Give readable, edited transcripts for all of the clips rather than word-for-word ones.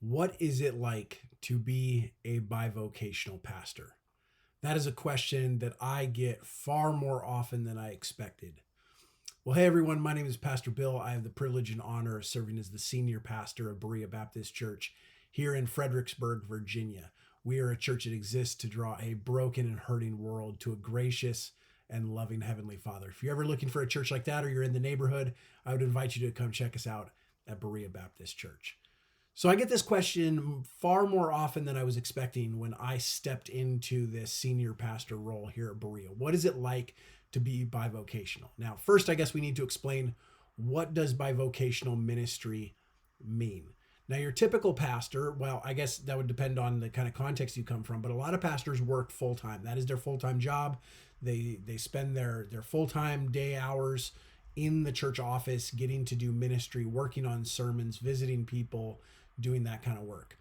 What is it like to be a bivocational pastor? That is a question that I get far more often than I expected. Well, hey everyone, my name is Pastor Bill. I have the privilege and honor of serving as the senior pastor of Berea Baptist Church here in Fredericksburg, Virginia. We are a church that exists to draw a broken and hurting world to a gracious and loving Heavenly Father. If you're ever looking for a church like that or you're in the neighborhood, I would invite you to come check us out at Berea Baptist Church. So I get this question far more often than I was expecting when I stepped into this senior pastor role here at Berea. What is it like to be bivocational? Now, first, I guess we need to explain, what does bivocational ministry mean? Now, your typical pastor, well, I guess that would depend on the kind of context you come from, but a lot of pastors work full time. That is their full time job. They spend their full time day hours in the church office, getting to do ministry, working on sermons, visiting people, doing that kind of work.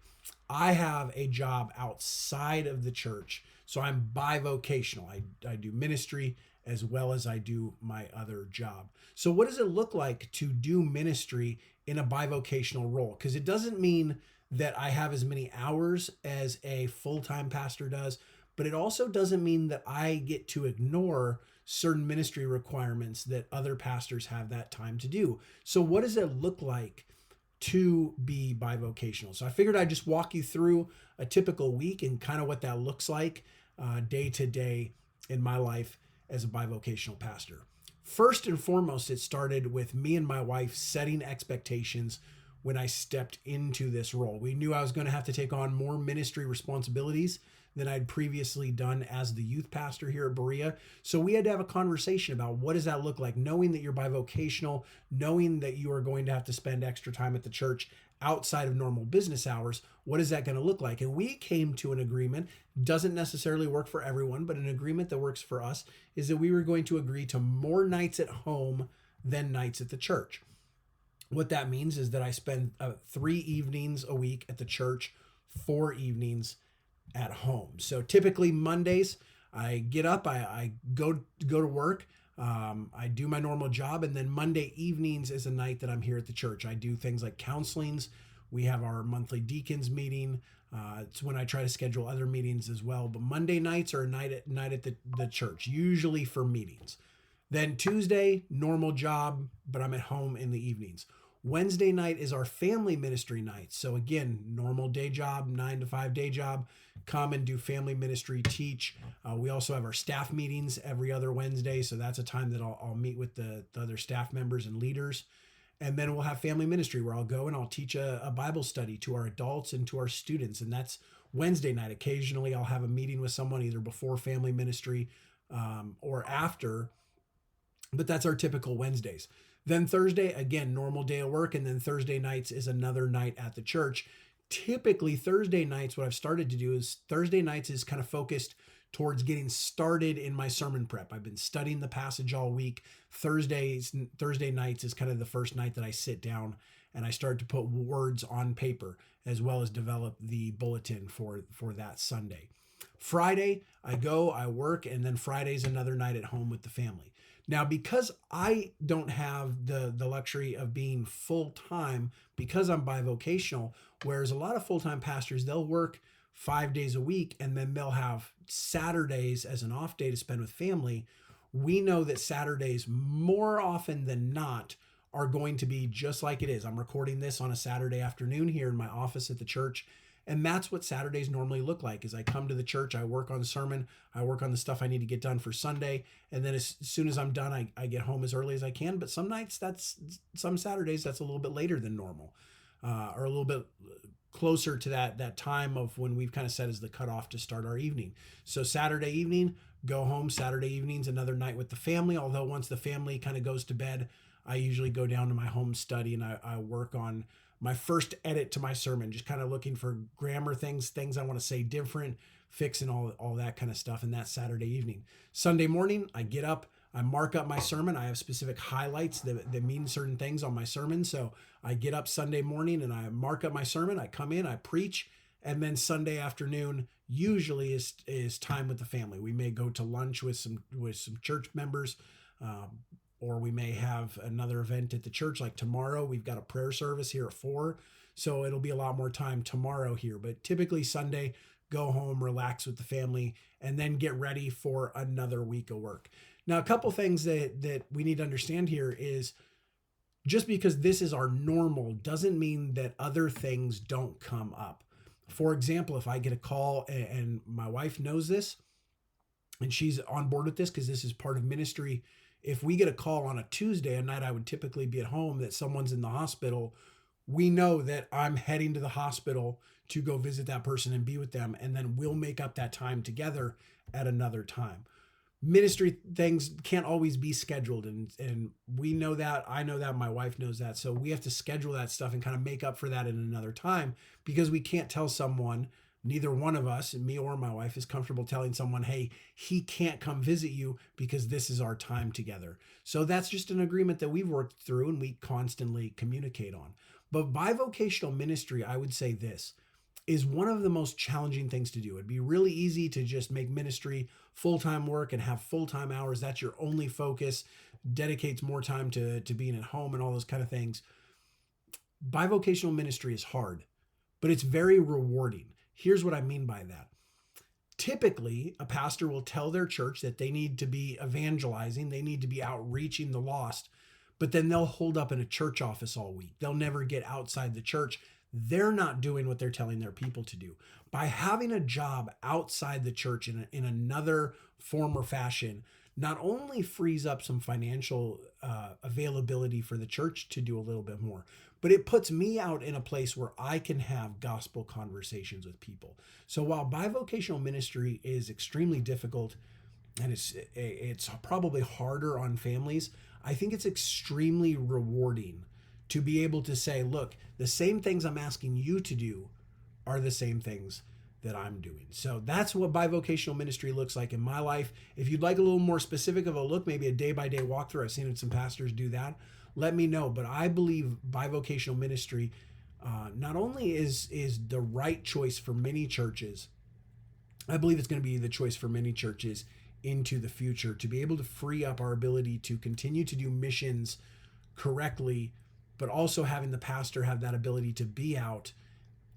I have a job outside of the church, so I'm bivocational. I do ministry as well as I do my other job. So, what does it look like to do ministry in a bivocational role? Because it doesn't mean that I have as many hours as a full time pastor does, but it also doesn't mean that I get to ignore certain ministry requirements that other pastors have that time to do. So, what does it look like to be bivocational? So I figured I'd just walk you through a typical week and kind of what that looks like day to day in my life as a bivocational pastor. First and foremost, it started with me and my wife setting expectations when I stepped into this role. We knew I was going to have to take on more ministry responsibilities than I'd previously done as the youth pastor here at Berea. So we had to have a conversation about, what does that look like, knowing that you're bivocational, knowing that you are going to have to spend extra time at the church outside of normal business hours. What is that going to look like? And we came to an agreement. Doesn't necessarily work for everyone, but an agreement that works for us is that we were going to agree to more nights at home than nights at the church. What that means is that I spend 3 evenings a week at the church, 4 evenings at home. So typically Mondays, I get up, I go to work, I do my normal job, and then Monday evenings is a night that I'm here at the church. I do things like counselings. We have our monthly deacons meeting. It's when I try to schedule other meetings as well. But Monday nights are a night at the church, usually for meetings. Then Tuesday, normal job, but I'm at home in the evenings. Wednesday night is our family ministry night. So again, normal day job, 9 to 5 day job, come and do family ministry, teach. We also have our staff meetings every other Wednesday. So that's a time that I'll meet with the other staff members and leaders. And then we'll have family ministry where I'll go and I'll teach a Bible study to our adults and to our students. And that's Wednesday night. Occasionally I'll have a meeting with someone either before family ministry or after, but that's our typical Wednesdays. Then Thursday, again, normal day of work. And then Thursday nights is another night at the church. Typically Thursday nights, what I've started to do is Thursday nights is kind of focused towards getting started in my sermon prep. I've been studying the passage all week. Thursday nights is kind of the first night that I sit down and I start to put words on paper, as well as develop the bulletin for that Sunday. Friday, I go, I work, and then Friday's another night at home with the family. Now, because I don't have the luxury of being full-time, because I'm bivocational, whereas a lot of full-time pastors, they'll work 5 days a week and then they'll have Saturdays as an off day to spend with family. We know that Saturdays, more often than not, are going to be just like it is. I'm recording this on a Saturday afternoon here in my office at the church. And that's what Saturdays normally look like. Is I come to the church, I work on the sermon, I work on the stuff I need to get done for Sunday. And then as soon as I'm done, I get home as early as I can. But some Saturdays, that's a little bit later than normal, or a little bit closer to that time of when we've kind of set as the cutoff to start our evening. So Saturday evening, go home. Saturday evening's another night with the family. Although once the family kind of goes to bed, I usually go down to my home study and I work on my first edit to my sermon, just kind of looking for grammar things I want to say different, fixing all that kind of stuff. And that's Saturday evening. Sunday morning, I get up, I mark up my sermon. I have specific highlights that mean certain things on my sermon. So I get up Sunday morning and I mark up my sermon. I come in, I preach, and then Sunday afternoon usually is time with the family. We may go to lunch with some church members. Or we may have another event at the church. Like tomorrow, we've got a prayer service here at 4. So it'll be a lot more time tomorrow here. But typically Sunday, go home, relax with the family, and then get ready for another week of work. Now, a couple things that we need to understand here is just because this is our normal doesn't mean that other things don't come up. For example, if I get a call and my wife knows this and she's on board with this because this is part of ministry, if we get a call on a Tuesday, a night I would typically be at home, that someone's in the hospital, we know that I'm heading to the hospital to go visit that person and be with them, and then we'll make up that time together at another time. Ministry things can't always be scheduled, and we know that, I know that, my wife knows that, so we have to schedule that stuff and kind of make up for that in another time, because we can't tell someone, neither one of us, me or my wife, is comfortable telling someone, hey, he can't come visit you because this is our time together. So that's just an agreement that we've worked through and we constantly communicate on. But bivocational ministry, I would say this, is one of the most challenging things to do. It'd be really easy to just make ministry full-time work and have full-time hours. That's your only focus, dedicates more time to being at home and all those kind of things. Bivocational ministry is hard, but it's very rewarding. Here's what I mean by that. Typically, a pastor will tell their church that they need to be evangelizing, they need to be outreaching the lost, but then they'll hold up in a church office all week. They'll never get outside the church. They're not doing what they're telling their people to do. By having a job outside the church in another form or fashion, not only frees up some financial availability for the church to do a little bit more, but it puts me out in a place where I can have gospel conversations with people. So while bivocational ministry is extremely difficult and it's probably harder on families, I think it's extremely rewarding to be able to say, look, the same things I'm asking you to do are the same things that I'm doing. So that's what bivocational ministry looks like in my life. If you'd like a little more specific of a look, maybe a day-by-day walkthrough, I've seen some pastors do that, let me know. But I believe bivocational ministry not only is the right choice for many churches, I believe it's going to be the choice for many churches into the future, to be able to free up our ability to continue to do missions correctly, but also having the pastor have that ability to be out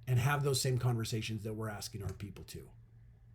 and have those same conversations that we're asking our people to.